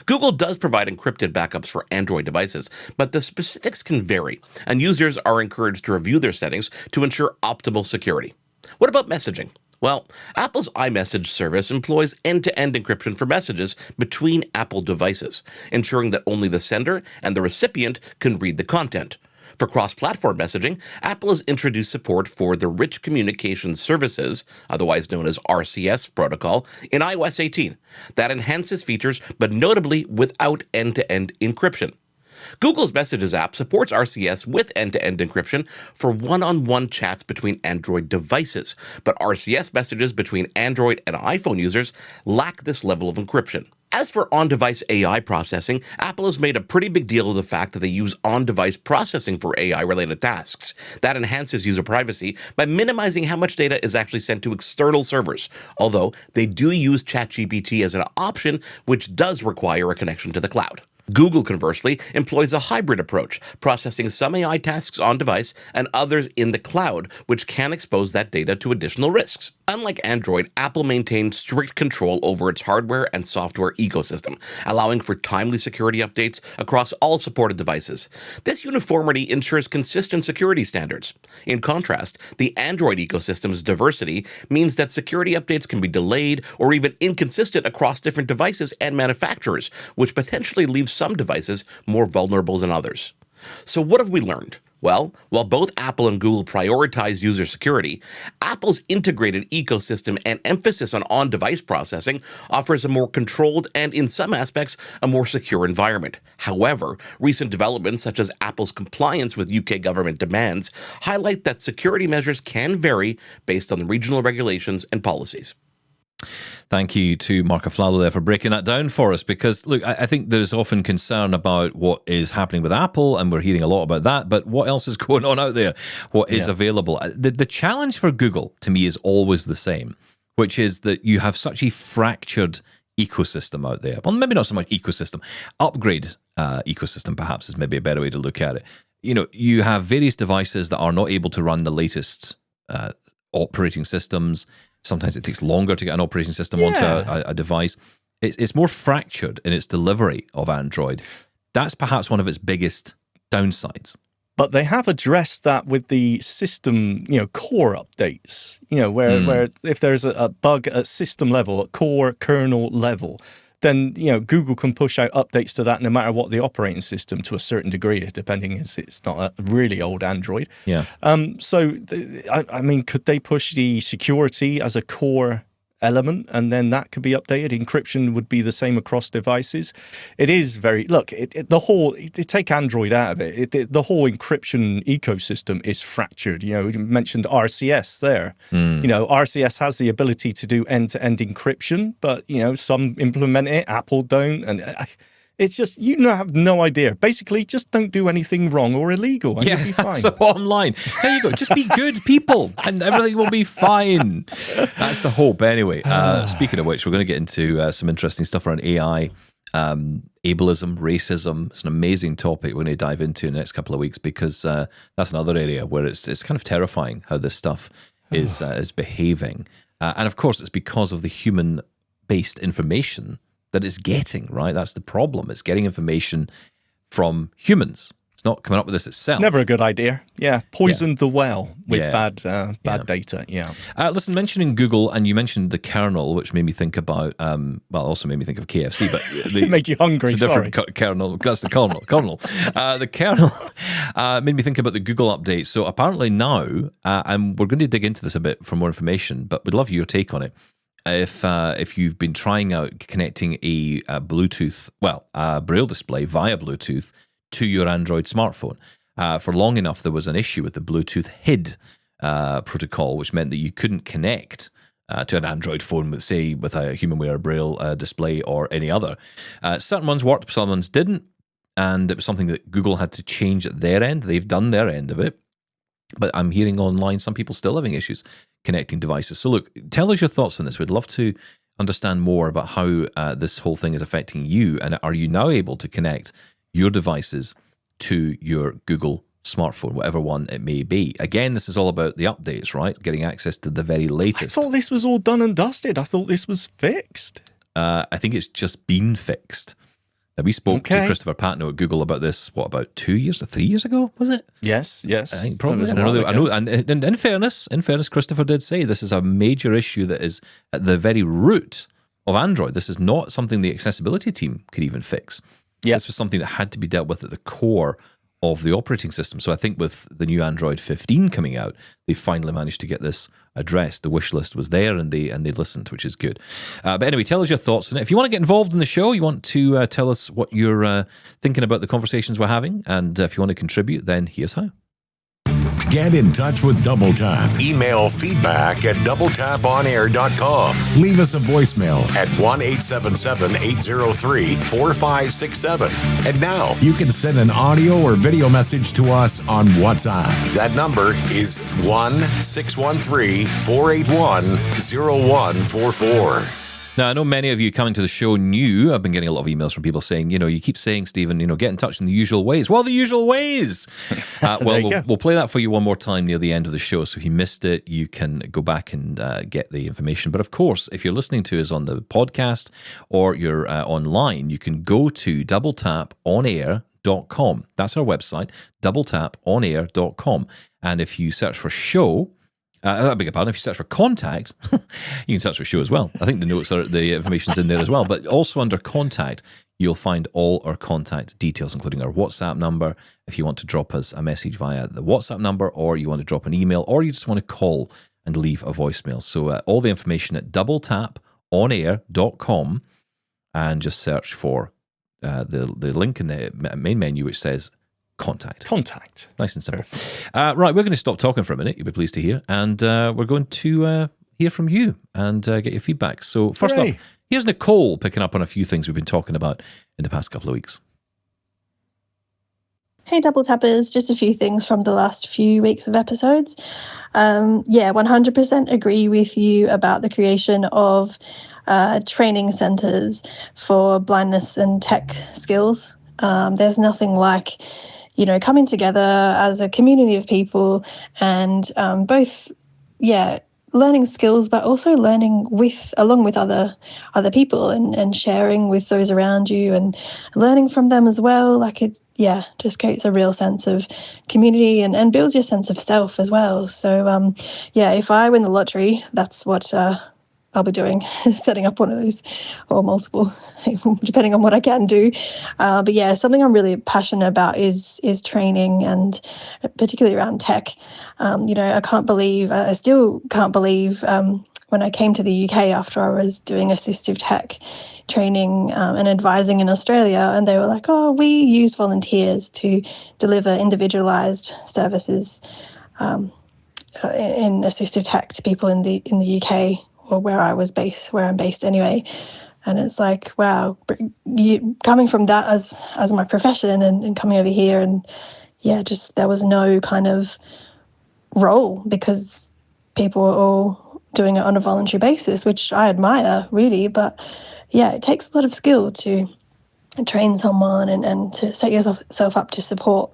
Google does provide encrypted backups for Android devices, but the specifics can vary, and users are encouraged to review their settings to ensure optimal security. What about messaging? Well, Apple's iMessage service employs end-to-end encryption for messages between Apple devices, ensuring that only the sender and the recipient can read the content. For cross-platform messaging, Apple has introduced support for the Rich Communications Services, otherwise known as RCS protocol, in iOS 18. That enhances features, but notably without end-to-end encryption. Google's Messages app supports RCS with end-to-end encryption for one-on-one chats between Android devices, but RCS messages between Android and iPhone users lack this level of encryption. As for on-device AI processing, Apple has made a pretty big deal of the fact that they use on-device processing for AI-related tasks. That enhances user privacy by minimizing how much data is actually sent to external servers, although they do use ChatGPT as an option, which does require a connection to the cloud. Google, conversely, employs a hybrid approach, processing some AI tasks on-device and others in the cloud, which can expose that data to additional risks. Unlike Android, Apple maintains strict control over its hardware and software ecosystem, allowing for timely security updates across all supported devices. This uniformity ensures consistent security standards. In contrast, the Android ecosystem's diversity means that security updates can be delayed or even inconsistent across different devices and manufacturers, which potentially leaves some devices more vulnerable than others. So what have we learned? Well, while both Apple and Google prioritize user security, Apple's integrated ecosystem and emphasis on on-device processing offers a more controlled and, in some aspects, a more secure environment. However, recent developments such as Apple's compliance with UK government demands highlight that security measures can vary based on the regional regulations and policies. Thank you to Mark Aflalo there for breaking that down for us, because, look, I think there's often concern about what is happening with Apple, and we're hearing a lot about that, but what else is going on out there? What is available? The challenge for Google, to me, is always the same, which is that you have such a fractured ecosystem out there. Well, maybe not so much ecosystem. Upgrade ecosystem, perhaps, is maybe a better way to look at it. You have various devices that are not able to run the latest operating systems. Sometimes it takes longer to get an operating system onto a device. It's more fractured in its delivery of Android. That's perhaps one of its biggest downsides. But they have addressed that with the system, core updates, where if there's a bug at system level, at core kernel level, then, Google can push out updates to that no matter what the operating system, to a certain degree, depending if it's not a really old Android. Yeah. Could they push the security as a core element, and then that could be updated? Encryption would be the same across devices. It is take Android out of it. The whole encryption ecosystem is fractured. You mentioned RCS there. RCS has the ability to do end-to-end encryption, but some implement it, Apple don't, and It's just, you have no idea. Basically, just don't do anything wrong or illegal, and you'll be fine. That's the bottom line. There you go. Just be good people, and everything will be fine. That's the hope, anyway. Speaking of which, we're going to get into some interesting stuff around AI, ableism, racism. It's an amazing topic we're going to dive into in the next couple of weeks, because that's another area where it's kind of terrifying how this stuff is behaving. And of course, it's because of the human-based information that it's getting, right? That's the problem. It's getting information from humans. It's not coming up with this itself. It's never a good idea. Yeah, poisoned the well with bad data. Yeah. Listen, mentioning Google, and you mentioned the kernel, which made me think about, also made me think of KFC, but it made you hungry. It's a different kernel. That's the kernel. The kernel made me think about the Google update. So apparently now, and we're going to dig into this a bit for more information, but we'd love your take on it. If you've been trying out connecting a Bluetooth, Braille display via Bluetooth to your Android smartphone. For long enough, there was an issue with the Bluetooth HID protocol, which meant that you couldn't connect to an Android phone with a HumanWare Braille display or any other. Certain ones worked, some ones didn't, and it was something that Google had to change at their end. They've done their end of it, but I'm hearing online some people still having issues connecting devices. So look, tell us your thoughts on this. We'd love to understand more about how this whole thing is affecting you, and are you now able to connect your devices to your Google smartphone, whatever one it may be. Again, this is all about the updates, right? Getting access to the very latest. I thought this was all done and dusted. I thought this was fixed. I think it's just been fixed. Now, we spoke to Christopher Patno at Google about this, about 2 years or 3 years ago, was it? Yes. I think probably. I know, and in fairness, Christopher did say this is a major issue that is at the very root of Android. This is not something the accessibility team could even fix. This was something that had to be dealt with at the core of the operating system. So I think with the new Android 15 coming out, they finally managed to get this addressed. The wish list was there, and they listened, which is good. But anyway, tell us your thoughts on it. If you want to get involved in the show, you want to tell us what you're thinking about the conversations we're having, and if you want to contribute, then here's how. Get in touch with Double Tap. Email feedback@doubletaponair.com. Leave us a voicemail at 1-877-803-4567. And now you can send an audio or video message to us on WhatsApp. That number is 1-613-481-0144. Now, I know many of you coming to the show knew, I've been getting a lot of emails from people saying, you keep saying, Stephen, get in touch in the usual ways. Well, the usual ways. We'll play that for you one more time near the end of the show. So if you missed it, you can go back and get the information. But of course, if you're listening to us on the podcast or you're online, you can go to doubletaponair.com. That's our website, doubletaponair.com. And if you search for show, I beg your pardon, if you search for contact, you can search for show as well. I think the information's in there as well. But also under contact, you'll find all our contact details, including our WhatsApp number, if you want to drop us a message via the WhatsApp number, or you want to drop an email, or you just want to call and leave a voicemail. So all the information at doubletaponair.com, and just search for the link in the main menu which says Contact. Nice and simple. Right, we're going to stop talking for a minute, you'll be pleased to hear, and we're going to hear from you and get your feedback. So first up, here's Nicole picking up on a few things we've been talking about in the past couple of weeks. Hey, Double Tappers, just a few things from the last few weeks of episodes. 100% agree with you about the creation of training centres for blindness and tech skills. There's nothing like coming together as a community of people and both, learning skills, but also learning along with other people and sharing with those around you and learning from them as well. Like it, just creates a real sense of community and builds your sense of self as well. So, if I win the lottery, that's what I'll be doing, setting up one of those or multiple, depending on what I can do. But something I'm really passionate about is training, and particularly around tech. I still can't believe when I came to the UK after I was doing assistive tech training and advising in Australia, and they were like, oh, we use volunteers to deliver individualised services in assistive tech to people in the UK, or where I'm based anyway. And it's like, wow, coming from that as my profession and coming over here, and yeah, just there was no kind of role because people were all doing it on a voluntary basis, which I admire really. But yeah, it takes a lot of skill to train someone and to set yourself up to support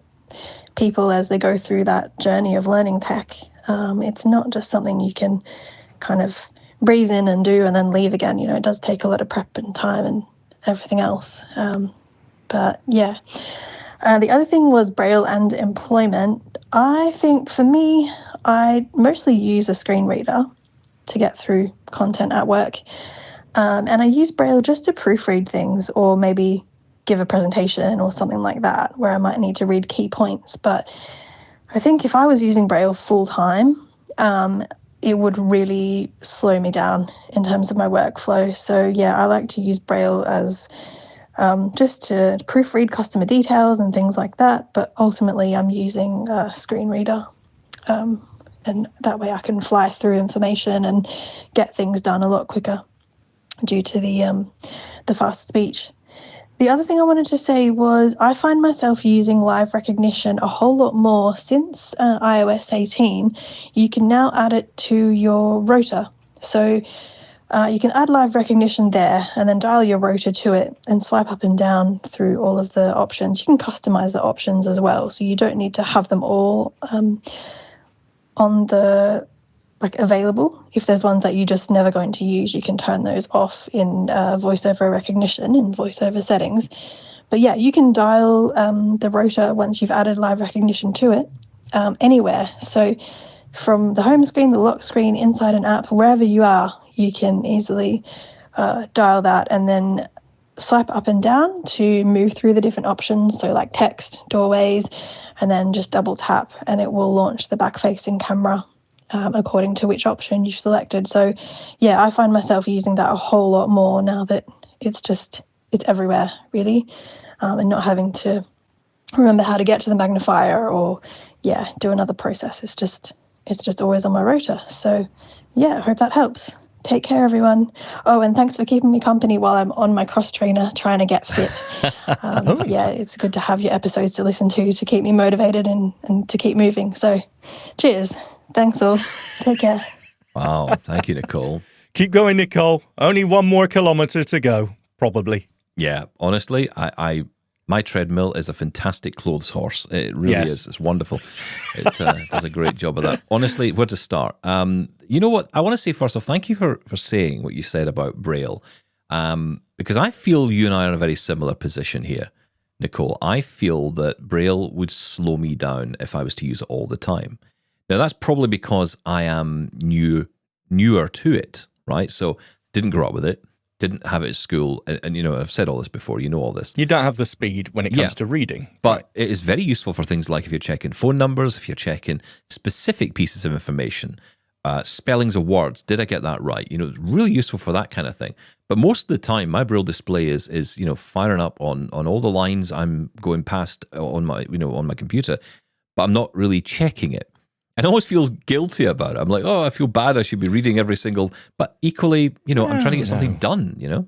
people as they go through that journey of learning tech. It's not just something you can kind of breeze in and do and then leave again. You know, it does take a lot of prep and time and everything else. But yeah. The other thing was Braille and employment. I think for me, I mostly use a screen reader to get through content at work. And I use Braille just to proofread things or maybe give a presentation or something like that where I might need to read key points. But I think if I was using Braille full time, it would really slow me down in terms of my workflow. So yeah, I like to use Braille as just to proofread customer details and things like that. But ultimately, I'm using a screen reader. And that way I can fly through information and get things done a lot quicker due to the fast speech. The other thing I wanted to say was I find myself using live recognition a whole lot more since iOS 18. You can now add it to your rotor. So you can add live recognition there and then dial your rotor to it and swipe up and down through all of the options. You can customize the options as well, so you don't need to have them all on the available. If there's ones that you're just never going to use, you can turn those off in voiceover recognition in voiceover settings. But yeah, you can dial the rotor once you've added live recognition to it anywhere. So from the home screen, the lock screen, inside an app, wherever you are, you can easily dial that and then swipe up and down to move through the different options. So like text, doorways, and then just double tap and it will launch the back-facing camera according to which option you've selected. So yeah, I find myself using that a whole lot more now that it's everywhere really, and not having to remember how to get to the magnifier or do another process. It's just always on my rotor. So yeah, I hope that helps. Take care, everyone. Oh, and thanks for keeping me company while I'm on my cross trainer trying to get fit. Yeah, it's good to have your episodes to listen to keep me motivated and to keep moving. So cheers. Thanks all. Take care. Wow. Thank you, Nicole. Keep going, Nicole. Only 1 more kilometre to go, probably. Yeah, honestly, my treadmill is a fantastic clothes horse. It really is. It's wonderful. It does a great job of that. Honestly, where to start? You know what? I want to say first off, thank you for saying what you said about Braille, because I feel you and I are in a very similar position here, Nicole. I feel that Braille would slow me down if I was to use it all the time. Now, that's probably because I am newer to it, right? So didn't grow up with it. Didn't have it at school, and you know, I've said all this before, you know all this. You don't have the speed when it comes to reading. But it is very useful for things like if you're checking phone numbers, if you're checking specific pieces of information, spellings of words, did I get that right? You know, it's really useful for that kind of thing. But most of the time, my Braille display is you know, firing up on all the lines I'm going past on my computer, but I'm not really checking it. And I always feels guilty about it. I'm like, oh, I feel bad. I should be reading every single. But equally, you know, I'm trying to get something done. You know.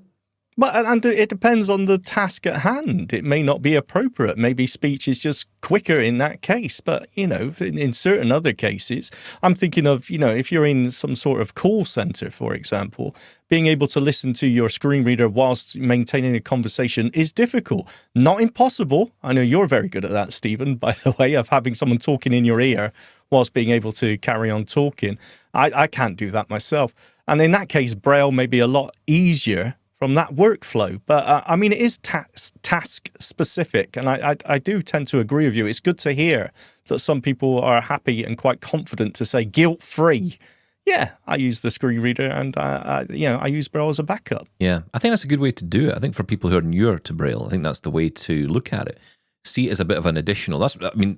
But and it depends on the task at hand. It may not be appropriate. Maybe speech is just quicker in that case. But, you know, in certain other cases, I'm thinking of, you know, if you're in some sort of call center, for example, being able to listen to your screen reader whilst maintaining a conversation is difficult. Not impossible. I know you're very good at that, Stephen, by the way, of having someone talking in your ear whilst being able to carry on talking. I can't do that myself. And in that case, Braille may be a lot easier from that workflow. But I mean, it is task specific. And I do tend to agree with you. It's good to hear that some people are happy and quite confident to say guilt-free. Yeah, I use the screen reader and I use Braille as a backup. Yeah, I think that's a good way to do it. I think for people who are newer to Braille, I think that's the way to look at it. See it as a bit of an additional.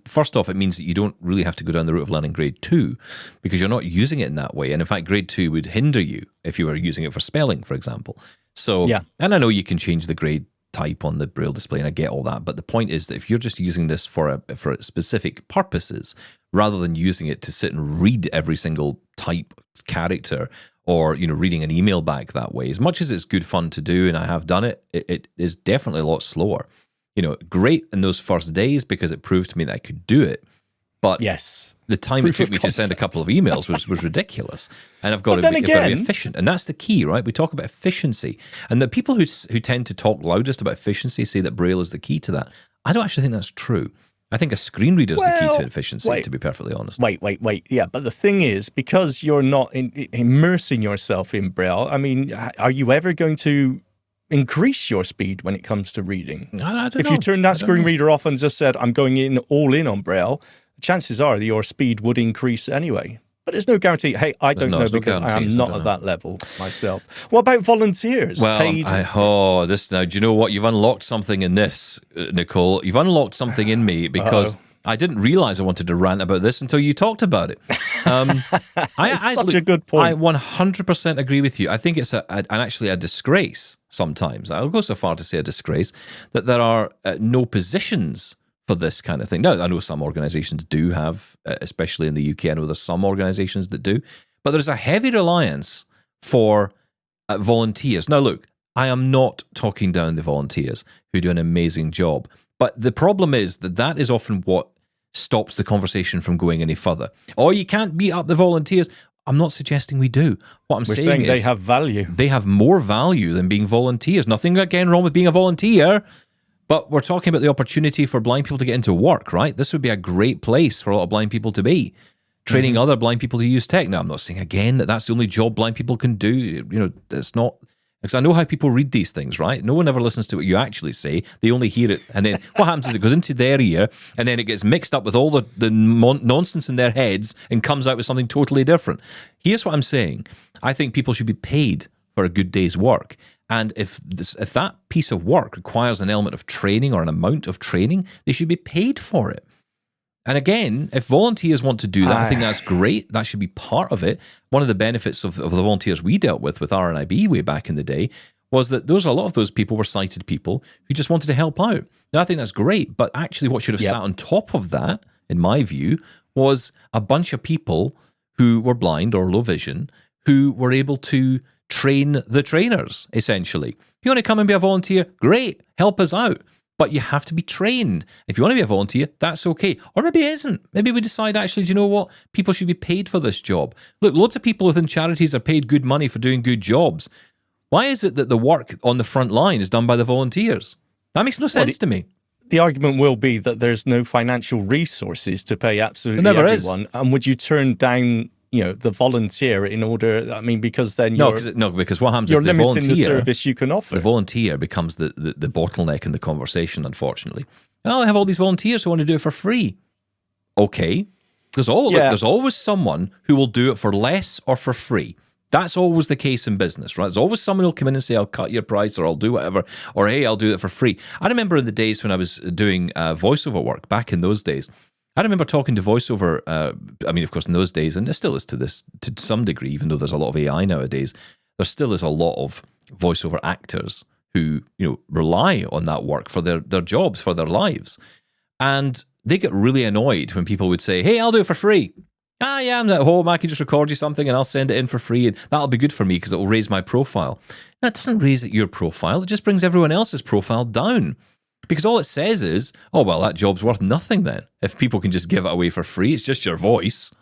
First off, it means that you don't really have to go down the route of learning grade 2 because you're not using it in that way. And in fact, grade 2 would hinder you if you were using it for spelling, for example. So, and I know you can change the grade type on the Braille display, and I get all that. But the point is that if you're just using this for specific purposes, rather than using it to sit and read every single type character or reading an email back that way. As much as it's good fun to do, and I have done it, it is definitely a lot slower. Great in those first days because it proved to me that I could do it. But yes, the time it took me to send a couple of emails was ridiculous. And I've got to be efficient. And that's the key, right? We talk about efficiency. And the people who tend to talk loudest about efficiency say that Braille is the key to that. I don't actually think that's true. I think a screen reader is the key to efficiency, to be perfectly honest. Wait. Yeah, but the thing is, because you're not immersing yourself in Braille, I mean, are you ever going to increase your speed when it comes to reading? I don't know. If you turn that screen reader off and just said, I'm going all in on Braille, chances are that your speed would increase anyway. But there's no guarantee. Hey, I don't know because I am not at that level myself. What about volunteers? Well, paid? Now, do you know what? You've unlocked something in this, Nicole. You've unlocked something in me because I didn't realize I wanted to rant about this until you talked about it. It's such a good point. I 100% agree with you. I think it's actually a disgrace sometimes. I'll go so far to say a disgrace that there are no positions for this kind of thing. Now, I know some organizations do have, especially in the UK, I know there's some organizations that do, but there's a heavy reliance for volunteers. Now, look, I am not talking down the volunteers who do an amazing job, but the problem is that is often what stops the conversation from going any further. Oh, you can't beat up the volunteers. I'm not suggesting we do. We're saying they have value. They have more value than being volunteers. Nothing again wrong with being a volunteer. But we're talking about the opportunity for blind people to get into work, right? This would be a great place for a lot of blind people to be, training other blind people to use tech. Now, I'm not saying, again, that that's the only job blind people can do. It's not, because I know how people read these things, right? No one ever listens to what you actually say. They only hear it. And then what happens is it goes into their ear, and then it gets mixed up with all the nonsense in their heads and comes out with something totally different. Here's what I'm saying. I think people should be paid for a good day's work. And if that piece of work requires an element of training or an amount of training, they should be paid for it. And again, if volunteers want to do that, I think that's great. That should be part of it. One of the benefits of the volunteers we dealt with RNIB way back in the day was that a lot of those people were sighted people who just wanted to help out. Now, I think that's great, but actually what should have sat on top of that, in my view, was a bunch of people who were blind or low vision who were able to train the trainers, essentially. If you want to come and be a volunteer, great, help us out. But you have to be trained. If you want to be a volunteer, that's okay. Or maybe it isn't. Maybe we decide, actually, do you know what? People should be paid for this job. Look, loads of people within charities are paid good money for doing good jobs. Why is it that the work on the front line is done by the volunteers? That makes no sense to me. The argument will be that there's no financial resources to pay absolutely everyone. And would you turn down the volunteer in order, because then because what happens is the limiting the service you can offer. The volunteer becomes the bottleneck in the conversation, unfortunately. I have all these volunteers who want to do it for free. Okay. There's always someone who will do it for less or for free. That's always the case in business, right? There's always someone who'll come in and say, I'll cut your price or I'll do whatever, or hey, I'll do it for free. I remember in the days when I was doing voiceover work, back in those days, I remember talking to voiceover, of course, in those days, and it still is to some degree, even though there's a lot of AI nowadays, there still is a lot of voiceover actors who, rely on that work for their jobs, for their lives. And they get really annoyed when people would say, hey, I'll do it for free. Yeah, I'm at home, I can just record you something and I'll send it in for free, and that'll be good for me because it will raise my profile. Now, it doesn't raise your profile, it just brings everyone else's profile down. Because all it says is, oh, well, that job's worth nothing then. If people can just give it away for free, it's just your voice.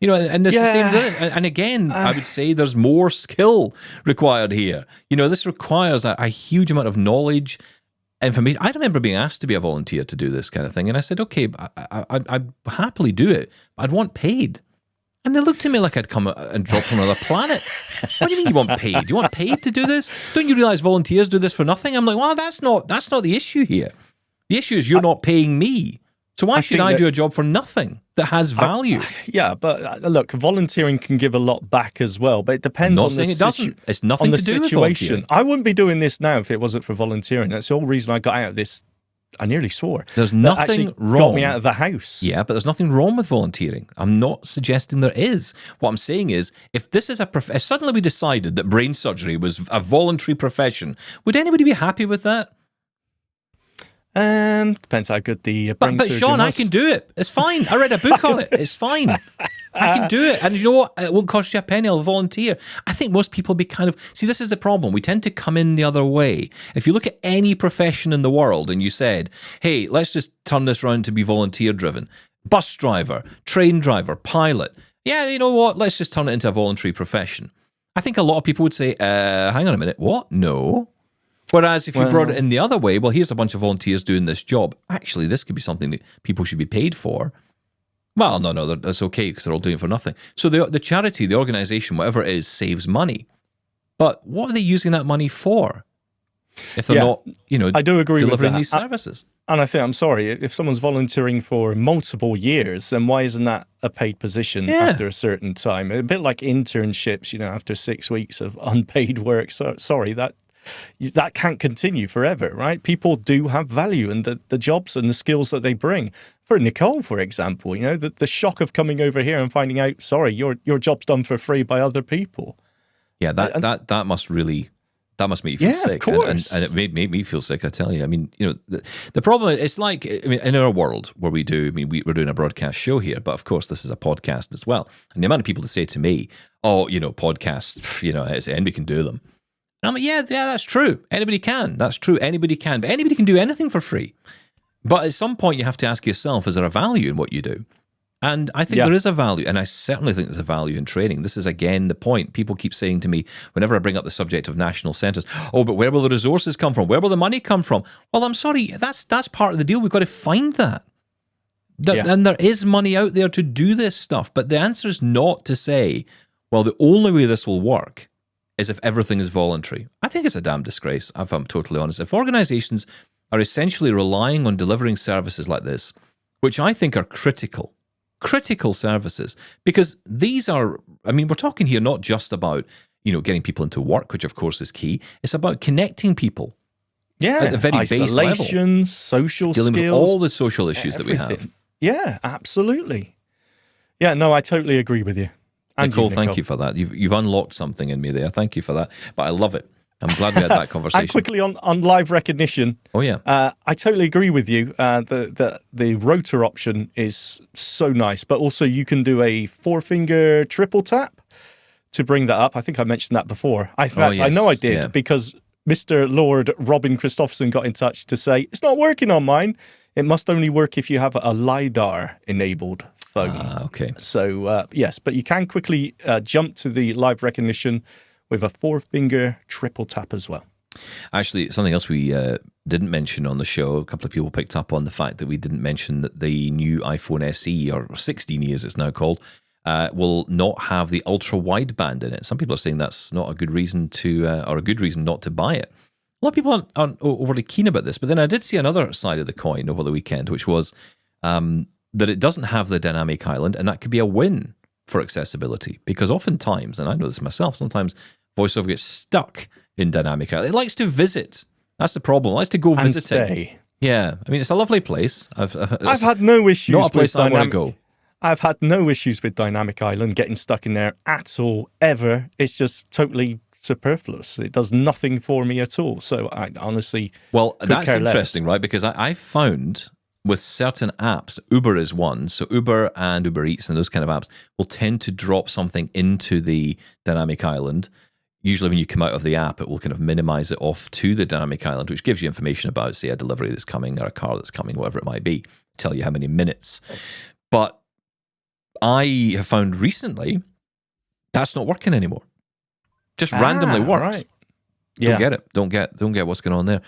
And it's the same thing. And again, I would say there's more skill required here. This requires a huge amount of knowledge, information. I remember being asked to be a volunteer to do this kind of thing. And I said, okay, I'd happily do it, but I'd want paid. And they looked at me like I'd come and dropped from another planet. What do you mean you want paid? Do you want paid to do this? Don't you realize volunteers do this for nothing? I'm like, well, that's not the issue here. The issue is you're not paying me. So why should I do a job for nothing that has value? But look, volunteering can give a lot back as well, but it depends on the situation. It's nothing to do with volunteering. I wouldn't be doing this now if it wasn't for volunteering. That's the whole reason I got out of this. I nearly swore. There's nothing wrong. Got me out of the house. Yeah, but there's nothing wrong with volunteering. I'm not suggesting there is. What I'm saying is, if this is if suddenly we decided that brain surgery was a voluntary profession, would anybody be happy with that? Depends how good the brain But surgeon Shaun, I was. can do it. It's fine. I read a book on it. It's fine. I can do it. And you know what? It won't cost you a penny. I'll volunteer. I think most people be kind of... See, this is the problem. We tend to come in the other way. If you look at any profession in the world and you said, hey, let's just turn this around to be volunteer-driven. Bus driver, train driver, pilot. Yeah, you know what? Let's just turn it into a voluntary profession. I think a lot of people would say, hang on a minute. What? No. Whereas if you brought it in the other way, well, here's a bunch of volunteers doing this job. Actually, this could be something that people should be paid for. Well, no, that's okay because they're all doing it for nothing. So the charity, the organization, whatever it is, saves money. But what are they using that money for? If they're not, I do agree delivering with these services. And I think, I'm sorry, if someone's volunteering for multiple years, then why isn't that a paid position after a certain time? A bit like internships, after 6 weeks of unpaid work. So, sorry, that can't continue forever, right? People do have value in the jobs and the skills that they bring. For Nicole, for example, the shock of coming over here and finding out, sorry, your job's done for free by other people. Yeah, that must really... That must make you feel sick. Of course. And it made me feel sick, I tell you. I mean, the problem, it's like, in our world where we're doing a broadcast show here, but of course this is a podcast as well. And the amount of people that say to me, oh, podcasts, anybody can do them. And I'm like, yeah, that's true. Anybody can. That's true. Anybody can. But anybody can do anything for free. But at some point you have to ask yourself, is there a value in what you do? And I think there is a value, and I certainly think there's a value in training. This is, again, the point. People keep saying to me, whenever I bring up the subject of national centres, oh, but where will the resources come from? Where will the money come from? Well, I'm sorry, that's part of the deal. We've got to find that. And there is money out there to do this stuff. But the answer is not to say, well, the only way this will work is if everything is voluntary. I think it's a damn disgrace, if I'm totally honest. If organisations are essentially relying on delivering services like this, which I think are critical services, because these are, we're talking here not just about, getting people into work, which of course is key. It's about connecting people. Yeah. At the very base level. Isolation, social dealing skills. Dealing with all the social issues that we have. Yeah, absolutely. Yeah, no, I totally agree with you. And Nicole, thank you for that. You've unlocked something in me there. Thank you for that. But I love it. I'm glad we had that conversation. And quickly on live recognition. Oh, yeah. I totally agree with you. The rotor option is so nice, but also you can do a 4-finger triple tap to bring that up. I think I mentioned that before. I know I did because Mr. Lord Robin Christopherson got in touch to say, it's not working on mine. It must only work if you have a LiDAR enabled phone. Okay. So, yes, but you can quickly jump to the live recognition with a 4-finger triple tap as well. Actually, something else we didn't mention on the show, a couple of people picked up on the fact that we didn't mention that the new iPhone SE, or 16E as it's now called, will not have the ultra-wideband in it. Some people are saying that's not a good reason to, or a good reason not to buy it. A lot of people aren't overly keen about this, but then I did see another side of the coin over the weekend, which was that it doesn't have the dynamic island, and that could be a win for accessibility, because oftentimes, and I know this myself, sometimes VoiceOver gets stuck in dynamic island. It likes to visit. That's the problem. It likes to go visit it. Yeah, it's a lovely place. I've had no issues. Not a place I want to go. I've had no issues with Dynamic Island getting stuck in there at all, ever. It's just totally superfluous. It does nothing for me at all. So I honestly, that's interesting, right? Because I found with certain apps, Uber is one. So Uber and Uber Eats and those kind of apps will tend to drop something into the dynamic island. Usually when you come out of the app, it will kind of minimize it off to the dynamic island, which gives you information about, say, a delivery that's coming or a car that's coming, whatever it might be, tell you how many minutes. But I have found recently that's not working anymore. Just randomly works. Right. Yeah. Don't get it. Don't get what's going on there.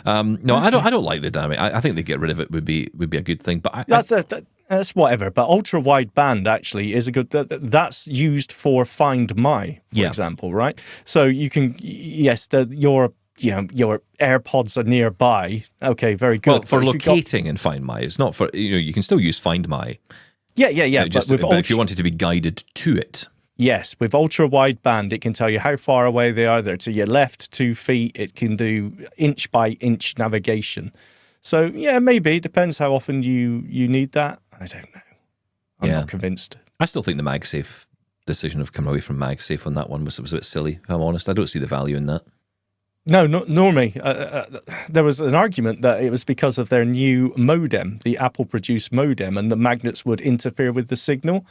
No, I don't like the dynamic. I think they get rid of it would be a good thing. But that's whatever. But ultra wideband actually is a good. That's used for Find My, for example, right? So you can your AirPods are nearby. Okay, very good. Well, for locating in Find My, it's not for you can still use Find My. Yeah. But if you wanted to be guided to it. Yes, with ultra wideband, it can tell you how far away they are. They're to your left 2 feet. It can do inch by inch navigation. So yeah, maybe it depends how often you need that. I don't know. I'm not convinced. I still think the MagSafe decision of coming away from MagSafe on that one was a bit silly. If I'm honest, I don't see the value in that. No, nor me. There was an argument that it was because of their new modem, the Apple-produced modem, and the magnets would interfere with the signal.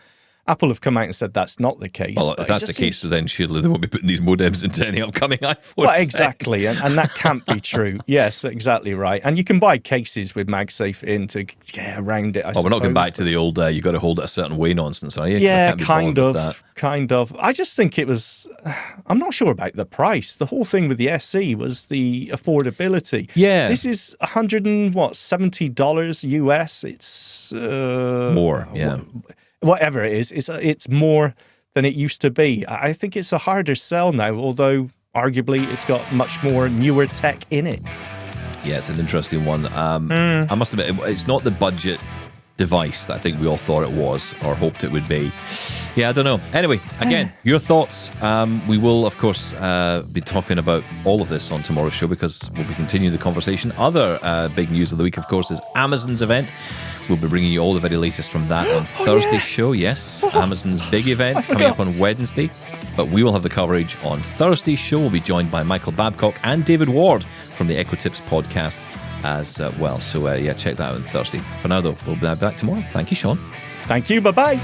Apple have come out and said that's not the case. Well, if that's the case, then surely they won't be putting these modems into any upcoming iPhones. Well, exactly, and that can't be true. Yes, exactly right. And you can buy cases with MagSafe in to get around it, I suppose. We're not going back to the old, you got to hold it a certain way nonsense, are you? Yeah, kind of. I just think it was, I'm not sure about the price. The whole thing with the SE was the affordability. Yeah. This is $170 US. It's more, yeah. Whatever it is, it's more than it used to be. I think it's a harder sell now, although arguably it's got much more newer tech in it. Yeah, it's an interesting one. I must admit, it's not the budget device that I think we all thought it was or hoped it would be. Yeah, I don't know. Anyway, again, your thoughts. We will, of course, be talking about all of this on tomorrow's show because we'll be continuing the conversation. Other big news of the week, of course, is Amazon's event. We'll be bringing you all the very latest from that on Thursday's show. Yes, Amazon's big event coming up on Wednesday. But we will have the coverage on Thursday's show. We'll be joined by Michael Babcock and David Ward from the Equitips podcast as well. So, check that out on Thursday. For now, though, we'll be back tomorrow. Thank you, Shaun. Thank you. Bye-bye.